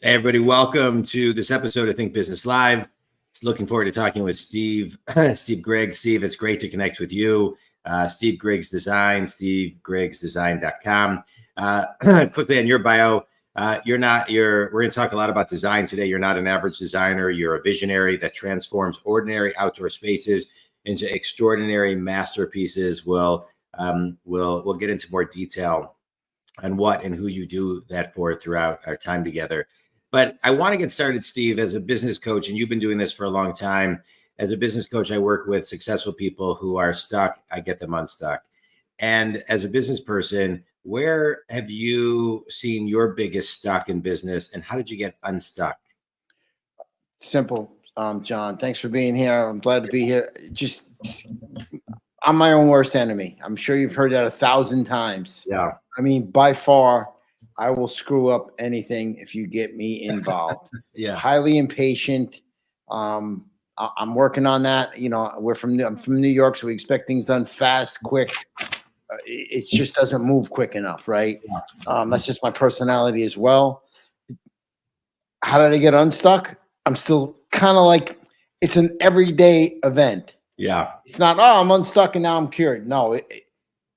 Hey everybody, welcome to this episode of Think Business Live. Looking forward to talking with Steve Griggs. Steve, it's great to connect with you. Steve Griggs Design, stevegrigsdesign.com. Quickly on your bio, we're going to talk a lot about design today. You're not an average designer. You're a visionary that transforms ordinary outdoor spaces into extraordinary masterpieces. We'll get into more detail on what and who you do that for throughout our time together. But I want to get started, Steve, as a business coach, and you've been doing this for a long time. As a business coach, I work with successful people who are stuck. I get them unstuck. And as a business person, where have you seen your biggest stuck in business, and how did you get unstuck? Simple, John. Thanks for being here. I'm glad to be here. I'm my own worst enemy. I'm sure you've heard that 1,000 times. Yeah. I mean, by far, I will screw up anything if you get me involved. Yeah. Highly impatient. I'm working on that. You know, I'm from New York, so we expect things done fast, quick. It just doesn't move quick enough, right? That's just my personality as well. How did I get unstuck? I'm still kind of like, it's an everyday event. Yeah. It's not, oh, I'm unstuck and now I'm cured. No,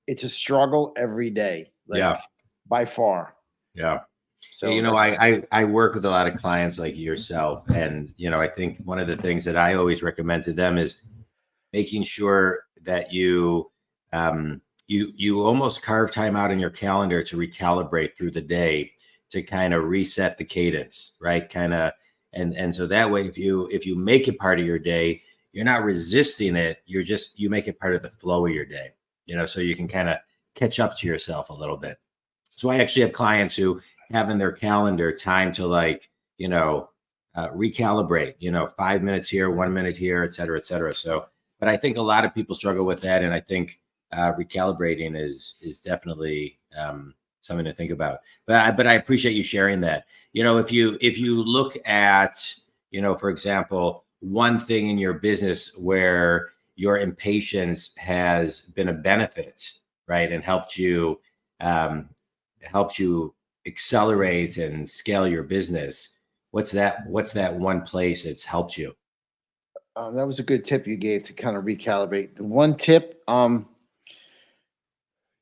it's a struggle every day. Yeah. By far. Yeah. So, you know, I work with a lot of clients like yourself. And, you know, I think one of the things that I always recommend to them is making sure that you almost carve time out in your calendar to recalibrate through the day to kind of reset the cadence, right? Kind of, and so that way, if you make it part of your day, you're not resisting it. You make it part of the flow of your day, you know, so you can kind of catch up to yourself a little bit. So I actually have clients who have in their calendar time to recalibrate, 5 minutes here, 1 minute here, et cetera, et cetera. So, but I think a lot of people struggle with that. And I think recalibrating is definitely something to think about. But I appreciate you sharing that. You know, if you look at, for example, one thing in your business where your impatience has been a benefit, right, and helped you accelerate and scale your business. What's that one place it's helped you? That was a good tip you gave to kind of recalibrate. The one tip,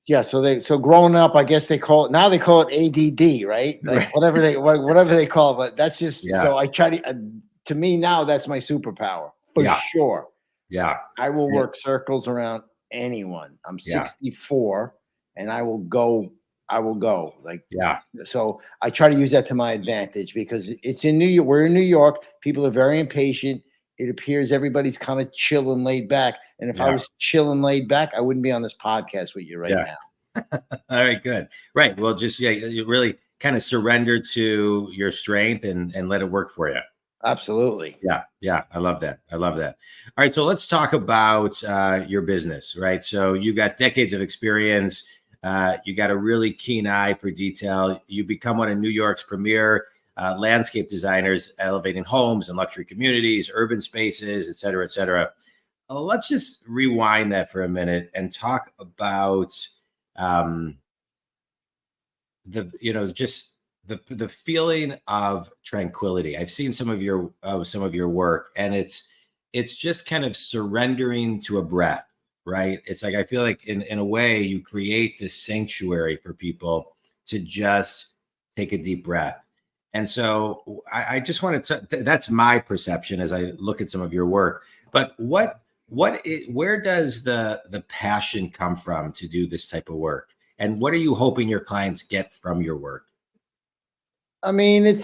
yeah. So growing up, I guess they call it ADD, right? Like whatever they call it. But that's just so I try to me now that's my superpower for sure. Yeah, I will work circles around anyone. I'm 64, and I will go. So I try to use that to my advantage because it's in New York. We're in New York. People are very impatient. It appears everybody's kind of chill and laid back. And if I was chill and laid back, I wouldn't be on this podcast with you now. All right, good. Right. Well, just, you really kind of surrender to your strength and let it work for you. Absolutely. Yeah. I love that. All right. So let's talk about your business, right? So you got decades of experience. You got a really keen eye for detail. You become one of New York's premier landscape designers, elevating homes and luxury communities, urban spaces, et cetera, et cetera. Let's just rewind that for a minute and talk about the feeling of tranquility. I've seen some of your work, and it's just kind of surrendering to a breath. Right. It's like, I feel like in a way you create this sanctuary for people to just take a deep breath. And so I just wanted to, that's my perception as I look at some of your work. But where does the passion come from to do this type of work? And what are you hoping your clients get from your work? I mean,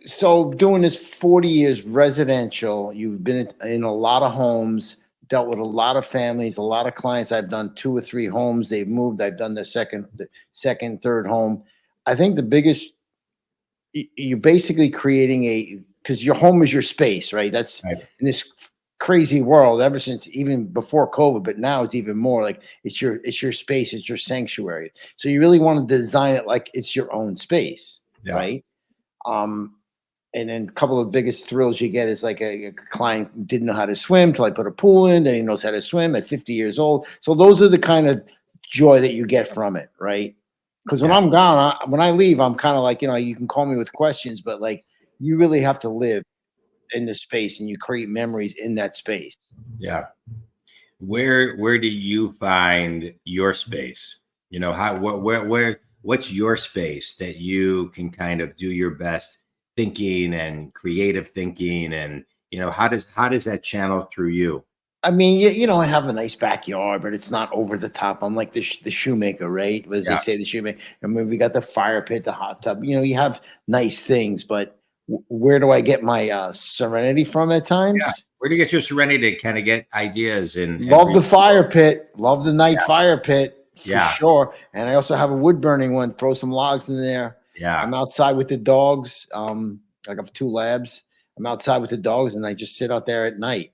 so doing this 40 years residential, you've been in a lot of homes, dealt with a lot of families, a lot of clients. I've done 2 or 3 homes. They've moved. I've done their second, third home. I think the biggest, you're basically creating because your home is your space, right? That's right. In this crazy world, ever since even before COVID, but now it's even more like it's your space, it's your sanctuary. So you really want to design it like it's your own space, right? And then a couple of biggest thrills you get is like a client didn't know how to swim till I put a pool in, then he knows how to swim at 50 years old. So those are the kind of joy that you get from it, right? Because when I'm gone, when I leave, I'm kind of like, you can call me with questions, but like you really have to live in the space and you create memories in that space. Yeah. Where do you find your space? What's your space that you can kind of do your best thinking and creative thinking, and how does that channel through you? I mean, I have a nice backyard, but it's not over the top. I'm like the shoemaker, right? As they Yeah. say, the shoemaker. I mean, we got the fire pit, the hot tub. You have nice things, but where do I get my serenity from at Yeah. times? Where do you get your serenity to kind of get ideas Love the fire pit. Love the night Yeah. fire pit for Yeah. sure. And I also have a wood burning one. Throw some logs in there. Yeah. I'm outside with the dogs. Like I have 2 labs. I'm outside with the dogs and I just sit out there at night.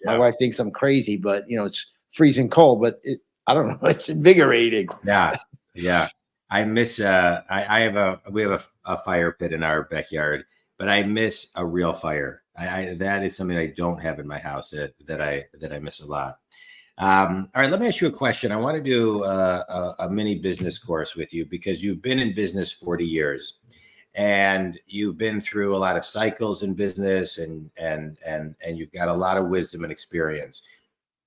My wife thinks I'm crazy, but it's freezing cold, but I don't know. It's invigorating. Yeah. Yeah. I miss we have a fire pit in our backyard, but I miss a real fire. That is something I don't have in my house that I miss a lot. All right, let me ask you a question. I want to do a mini business course with you because you've been in business 40 years and you've been through a lot of cycles in business and you've got a lot of wisdom and experience.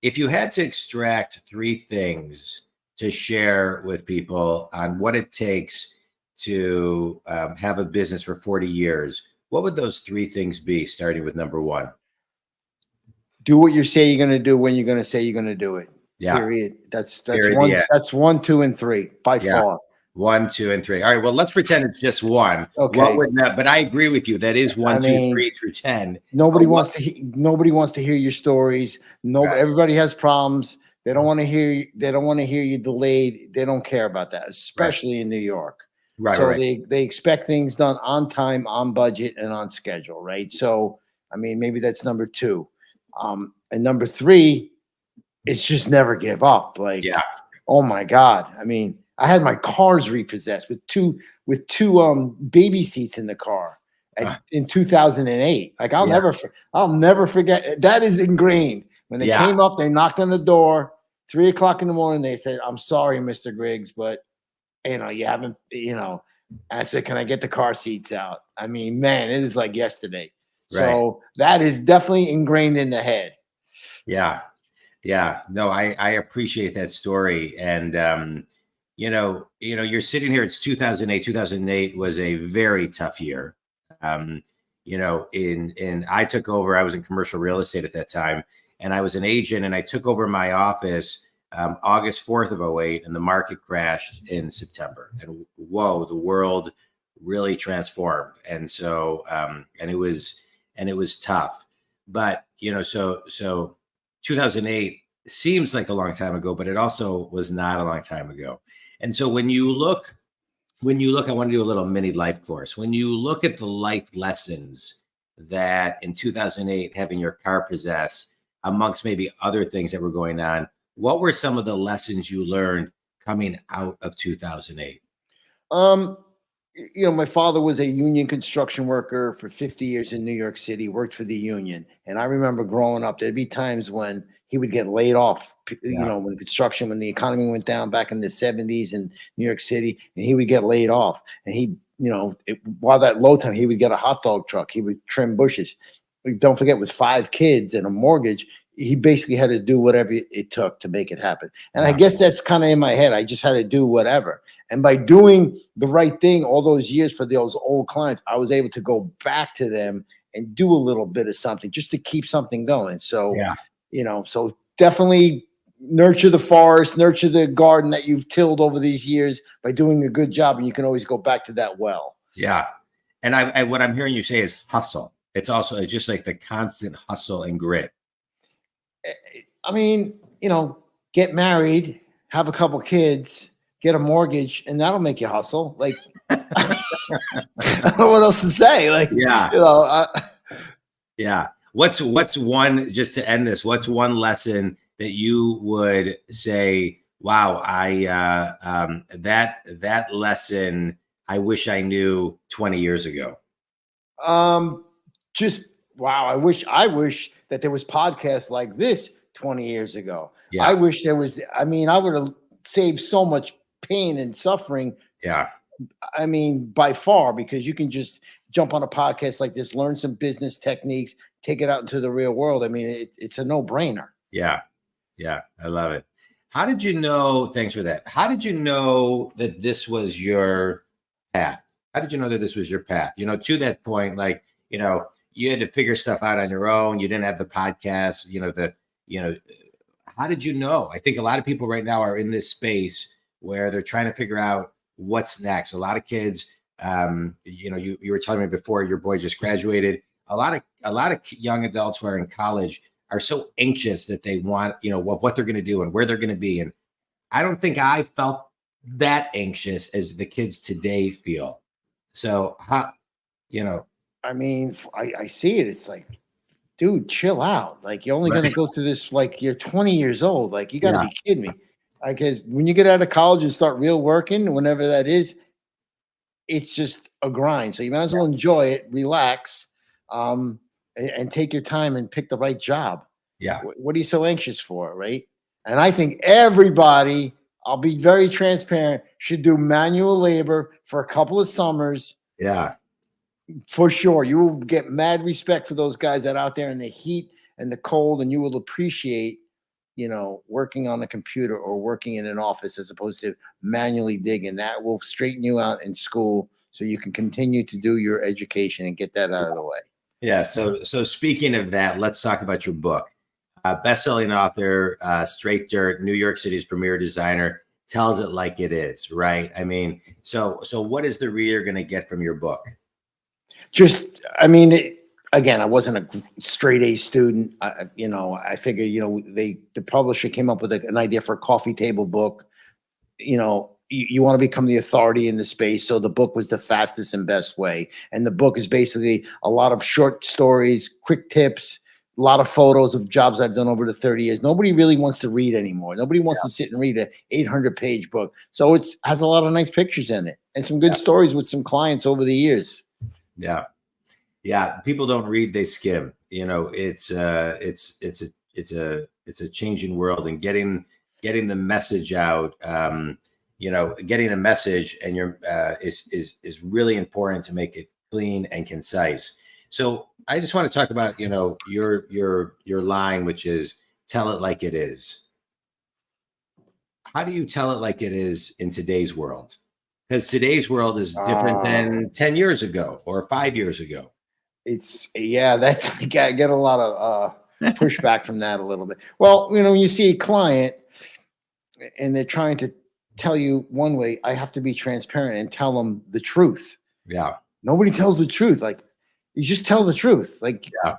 If you had to extract 3 things to share with people on what it takes to have a business for 40 years, what would those 3 things be, starting with number 1? Do what you say you're going to do when you're going to say you're going to do it. Yeah. Period. That's Period, one. yeah. That's 1, 2, and 3 by far. 1, 2, and 3. All right. Well, let's pretend it's just 1. Okay. But I agree with you. That is 1, 2, 3 through 10. Nobody wants to hear your stories. Right. Everybody has problems. They don't want to hear. They don't want to hear you delayed. They don't care about that, especially in New York. Right. So right. they expect things done on time, on budget, and on schedule. Right. So I mean, maybe that's number 2. And number 3 is just never give up. Like, oh my God. I mean, I had my cars repossessed with two baby seats in the car in 2008. Like I'll never forget. That is ingrained. When they came up, they knocked on the door, 3 o'clock in the morning. They said, "I'm sorry, Mr. Griggs, but you haven't, I said, "Can I get the car seats out?" I mean, man, it is like yesterday. So that is definitely ingrained in the head. Yeah. Yeah. No, I appreciate that story. And, you're sitting here, it's 2008. 2008 was a very tough year. I took over, I was in commercial real estate at that time, and I was an agent, and I took over my office August 4th of 2008, and the market crashed in September. And whoa, the world really transformed. And so, and it was tough. But, so 2008 seems like a long time ago, but it also was not a long time ago. And so when you look, I want to do a little mini life course. When you look at the life lessons that in 2008, having your car possessed, amongst maybe other things that were going on, what were some of the lessons you learned coming out of 2008? My father was a union construction worker for 50 years in New York City, worked for the union. And I remember growing up, there'd be times when he would get laid off, when the economy went down back in the 70s in New York City, and he would get laid off. And while that low time, he would get a hot dog truck. He would trim bushes. Don't forget, with 5 kids and a mortgage, he basically had to do whatever it took to make it happen. And I guess that's kind of in my head. I just had to do whatever. And by doing the right thing all those years for those old clients, I was able to go back to them and do a little bit of something just to keep something going. So, so definitely nurture the forest, nurture the garden that you've tilled over these years by doing a good job. And you can always go back to that well. Yeah. And what I'm hearing you say is hustle. It's just like the constant hustle and grit. I mean, get married, have a couple kids, get a mortgage, and that'll make you hustle. Like, I don't know what else to say. Like, What's one, just to end this, what's one lesson that you would say, wow, that lesson, I wish I knew 20 years ago? Wow. I wish that there was podcasts like this 20 years ago. Yeah. I wish there was, I would have saved so much pain and suffering Yeah. I mean, by far, because you can just jump on a podcast like this, learn some business techniques, take it out into the real world. I mean, it's a no-brainer. Yeah. Yeah. I love it. How did you know? Thanks for that. How did you know that this was your path? How did you know that this was your path? To that point, like, you had to figure stuff out on your own. You didn't have the podcast, you know, how did you know? I think a lot of people right now are in this space where they're trying to figure out what's next. A lot of kids, you were telling me before your boy just graduated. A lot of young adults who are in college are so anxious that they want, what they're going to do and where they're going to be. And I don't think I felt that anxious as the kids today feel. So how, I mean, I see it. It's like, dude, chill out. Like, you're only going to go through this, like, you're 20 years old. Like, you got to yeah, be kidding me. Because when you get out of college and start real working, whenever that is, it's just a grind. So you might as well enjoy it, relax, and take your time and pick the right job. yeah, What are you so anxious for, right? And I think everybody, I'll be very transparent, should do manual labor for a couple of summers. yeah, For sure. You will get mad respect for those guys that are out there in the heat and the cold, and you will appreciate, working on a computer or working in an office as opposed to manually digging. That will straighten you out in school so you can continue to do your education and get that out of the way. yeah. So speaking of that, let's talk about your book. Best-selling author, Straight Dirt, New York City's premier designer, tells it like it is, right? I mean, so what is the reader going to get from your book? Again, I wasn't a straight A student. I figured, the publisher came up with an idea for a coffee table book. You want to become the authority in the space. So the book was the fastest and best way. And the book is basically a lot of short stories, quick tips, a lot of photos of jobs I've done over the 30 years. Nobody really wants to read anymore. Nobody wants to sit and read an 800-page book. So it has a lot of nice pictures in it and some good stories with some clients over the years. Yeah. Yeah. People don't read, they skim. It's a changing world, and getting the message out, getting a message and is really important to make it clean and concise. So I just want to talk about, your line, which is tell it like it is. How do you tell it like it is in today's world? Because today's world is different than 10 years ago or 5 years ago. I get a lot of pushback from that a little bit. Well, when you see a client and they're trying to tell you one way, I have to be transparent and tell them the truth. Yeah. Nobody tells the truth. Like, you just tell the truth. Like, yeah.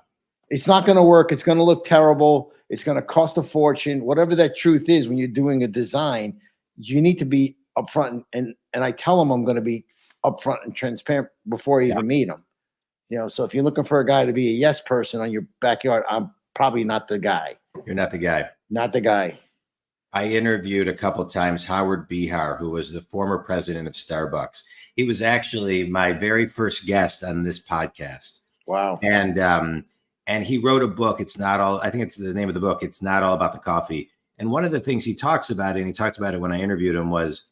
It's not going to work. It's going to look terrible. It's going to cost a fortune. Whatever that truth is, when you're doing a design, you need to be upfront. And I tell them I'm going to be upfront and transparent before I even meet them. So if you're looking for a guy to be a yes person on your backyard, I'm probably not the guy. You're not the guy. Not the guy. I interviewed a couple of times Howard Behar, who was the former president of Starbucks. He was actually my very first guest on this podcast. Wow. And he wrote a book. It's not all, I think it's the name of the book. It's Not All About the Coffee. And one of the things he talks about, and he talked about it when I interviewed him, was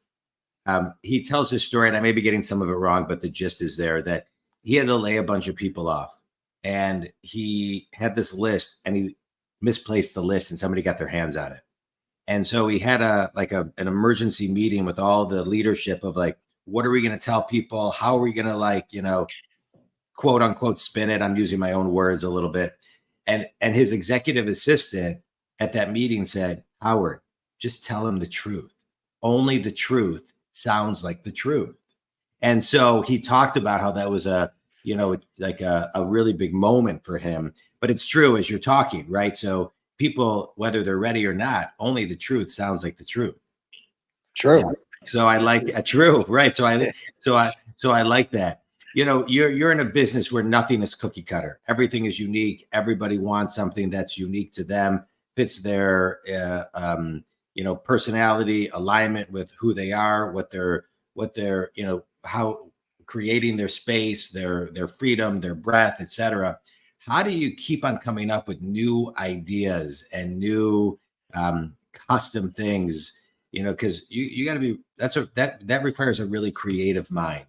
he tells his story, and I may be getting some of it wrong, but the gist is there, that he had to lay a bunch of people off. And he had this list, and he misplaced the list, and somebody got their hands on it. And so he had an emergency meeting with all the leadership of, like, what are we going to tell people? How are we going to, quote unquote, spin it? I'm using my own words a little bit. And his executive assistant at that meeting said, Howard, just tell him the truth. Only the truth sounds like the truth. And so he talked about how that was a really big moment for him. But it's true as you're talking, right? So people, whether they're ready or not, only the truth sounds like the truth. True. Yeah. So I like true, right? So I like that. You're in a business where nothing is cookie cutter. Everything is unique. Everybody wants something that's unique to them, fits their personality, alignment with who they are, what they're how creating their space, their freedom, their breath, etc. How do you keep on coming up with new ideas and new custom things? because you got to be, that requires a really creative mind.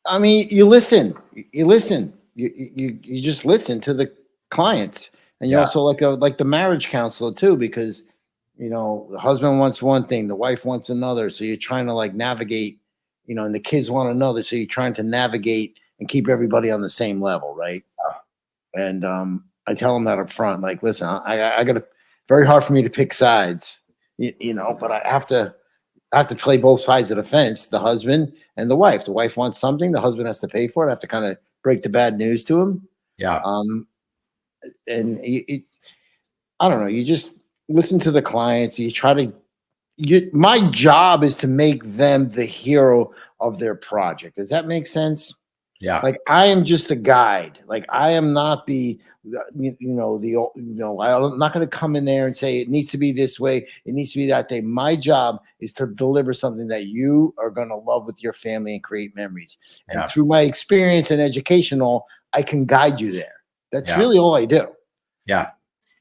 I mean, you listen, you just listen to the clients, and you're also like the marriage counselor too, because the husband wants one thing, the wife wants another, so you're trying to like navigate, and the kids want another, so you're trying to navigate and keep everybody on the same level, right? And I tell them that up front, like, listen, I got very hard for me to pick sides, but I have to play both sides of the fence, the husband and the wife. The wife wants something, the husband has to pay for it. I have to kind of break the bad news to him. Yeah. And I don't know, you just listen to the clients. You try to, my job is to make them the hero of their project. Does that make sense? Yeah. Like, I am just a guide. Like, I am not I'm not going to come in there and say it needs to be this way, it needs to be that day. My job is to deliver something that you are going to love with your family and create memories. And through my experience and educational, I can guide you there. That's really all I do. Yeah.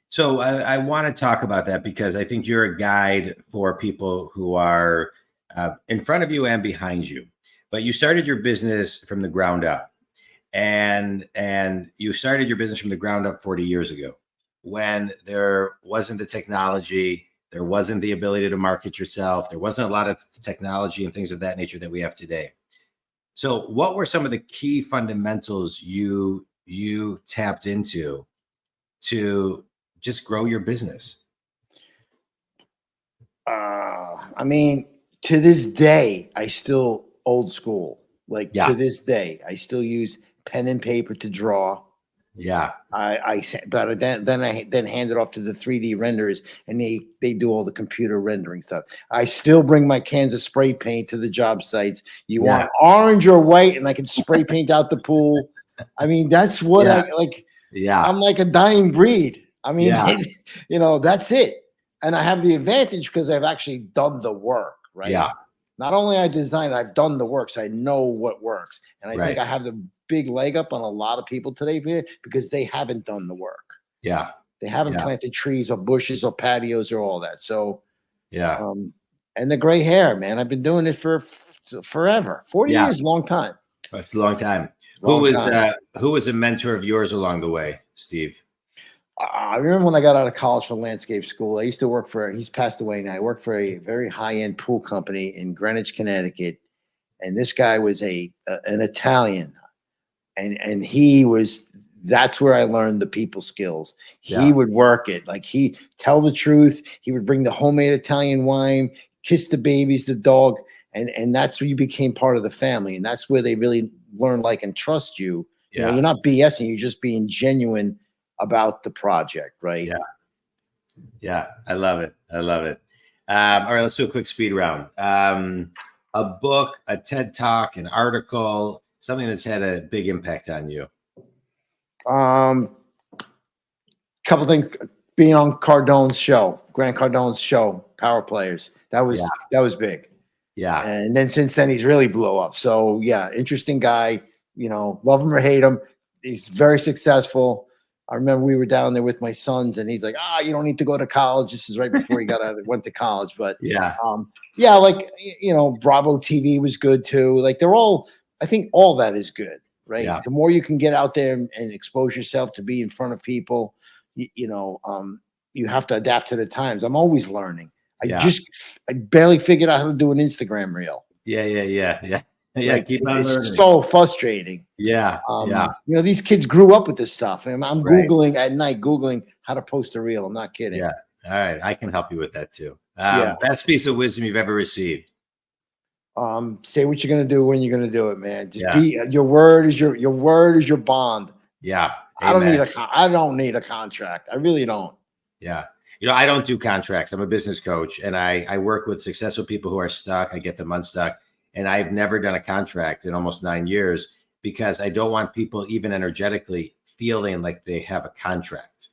So I want to talk about that, because I think you're a guide for people who are in front of you and behind you. But you started your business from the ground up, and you started your business from the ground up 40 years ago, when there wasn't the technology, there wasn't the ability to market yourself, there wasn't a lot of technology and things of that nature that we have today. So what were some of the key fundamentals you tapped into to just grow your business? I mean, to this day, I still old school. Like, to this day, I still use pen and paper to draw. Yeah. But then I hand it off to the 3D renderers, and they do all the computer rendering stuff. I still bring my cans of spray paint to the job sites. You want orange or white, and I can spray paint out the pool. I mean, that's what I like. Yeah. I'm like a dying breed. I mean, that's it. And I have the advantage because I've actually done the work, right? Yeah. Not only I designed, I've done the work, so I know what works. And I think I have the big leg up on a lot of people today because they haven't done the work. Yeah. They haven't planted trees or bushes or patios or all that. So, and the gray hair, man, I've been doing it for forever. 40 years, long time. It's a long time. Who was a mentor of yours along the way, Steve? I remember when I got out of college from landscape school, I used to work he's passed away now. I worked for a very high-end pool company in Greenwich, Connecticut. And this guy was an Italian. And that's where I learned the people skills. He would work it. Like, he tell the truth. He would bring the homemade Italian wine, kiss the babies, the dog. And that's where you became part of the family. And that's where they really learn, like, and trust you. You know, you're not BSing, you're just being genuine about the project, right? Yeah. I love it. All right, let's do a quick speed round. A book, a TED Talk, an article, something that's had a big impact on you. Couple things. Being on Cardone's show, Grant Cardone's show, Power Players. That was big. Yeah. And then since then, he's really blew up. So interesting guy. Love him or hate him, he's very successful. I remember we were down there with my sons, and he's like, you don't need to go to college. This is right before he went to college. But like, Bravo TV was good too. Like, I think all that is good, right? The more you can get out there and expose yourself to be in front of people, you have to adapt to the times. I'm always learning. I barely figured out how to do an Instagram reel. Yeah. Like, keep on learning. It's so frustrating. These kids grew up with this stuff, and I'm Googling at night, Googling how to post a reel. I'm not kidding. Yeah. All right. I can help you with that too. Best piece of wisdom you've ever received. Say what you're going to do when you're going to do it, man. Just be, your word is your bond. Yeah. I don't need a contract. I really don't. Yeah. I don't do contracts. I'm a business coach, and I work with successful people who are stuck. I get them unstuck. And I've never done a contract in almost 9 years, because I don't want people, even energetically, feeling like they have a contract.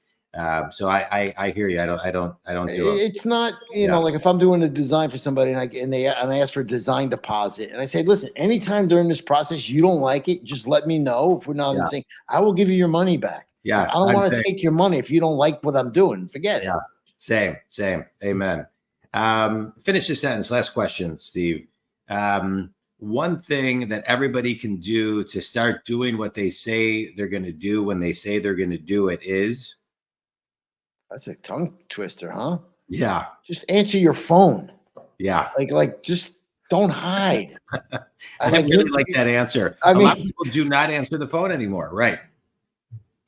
So I hear you. I don't do it. It's not, like, if I'm doing a design for somebody and I ask for a design deposit, and I say, listen, anytime during this process you don't like it, just let me know. If we're not saying, I will give you your money back. Yeah. I don't want to take your money if you don't like what I'm doing. Forget it. Same. Amen. Finish the sentence. Last question, Steve. One thing that everybody can do to start doing what they say they're going to do when they say they're going to do it is? That's a tongue twister, huh? Yeah. Just answer your phone. Yeah. Like just don't hide. I really like that answer. I A lot mean, of people do not answer the phone anymore. Right.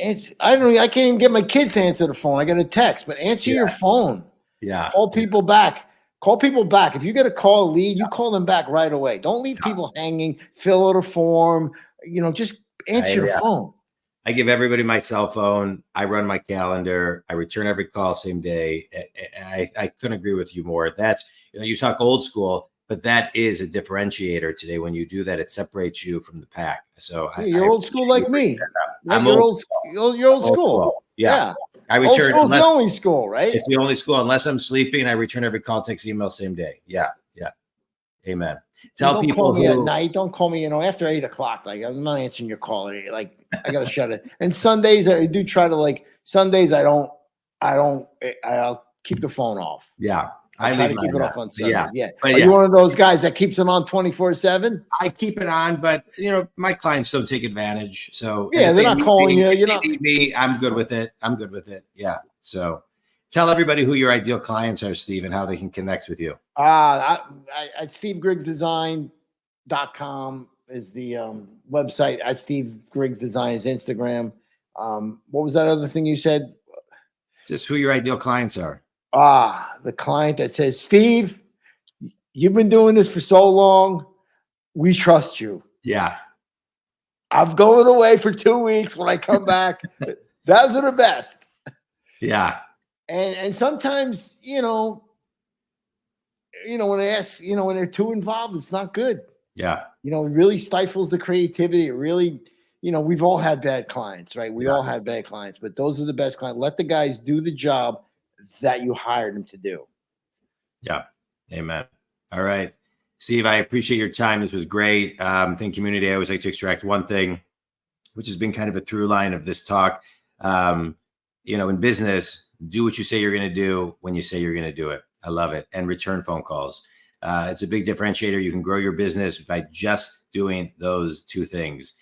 I don't know. I can't even get my kids to answer the phone. I got a text, but answer your phone. Yeah. Call people back. Call people back. If you get a call lead, you call them back right away. Don't leave people hanging. Fill out a form. Just answer your phone. I give everybody my cell phone. I run my calendar. I return every call same day. I couldn't agree with you more. That's, you talk old school, but that is a differentiator today. When you do that, it separates you from the pack. So you're old school like me. I'm you're old school. You're old school. Yeah. I return. Old school's the only school, right? It's the only school. Unless I'm sleeping, I return every call, text, email, same day. Yeah. Amen. Tell don't people call me at night. Don't call me, after 8 o'clock. Like, I'm not answering your call. Like, I gotta shut it. And Sundays, I do try to Sundays. I'll keep the phone off. Yeah. I try to keep it off on Sunday. Yeah. Are you one of those guys that keeps it on 24/7? I keep it on, but my clients don't take advantage. So yeah, they're not calling you. You're not me. I'm good with it. Yeah. So tell everybody who your ideal clients are, Steve, and how they can connect with you. At SteveGriggsDesign.com is the website. At Steve Griggs Design is Instagram. What was that other thing you said? Just who your ideal clients are. The client that says, Steve, you've been doing this for so long. We trust you. Yeah. I'm going away for 2 weeks. When I come back, those are the best. Yeah. And sometimes, when they ask, when they're too involved, it's not good. Yeah. It really stifles the creativity. It really, we've all had bad clients, right? We all had bad clients, but those are the best clients. Let the guys do the job that you hired them to do. Yeah. Amen. All right. Steve, I appreciate your time. This was great. Think community, I always like to extract one thing, which has been kind of a through line of this talk. In business, do what you say you're going to do when you say you're going to do it. I love it. And return phone calls. It's a big differentiator. You can grow your business by just doing those two things.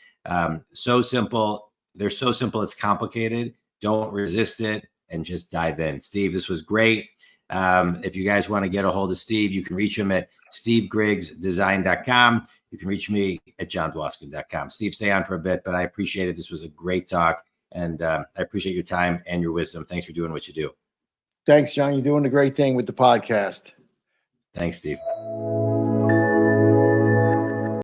So simple. They're so simple. It's complicated. Don't resist it and just dive in. Steve, this was great. If you guys want to get a hold of Steve, you can reach him at SteveGriggsDesign.com. You can reach me at JohnDwoskin.com. Steve, stay on for a bit, but I appreciate it. This was a great talk, and I appreciate your time and your wisdom. Thanks for doing what you do. Thanks, John. You're doing a great thing with the podcast. Thanks, Steve.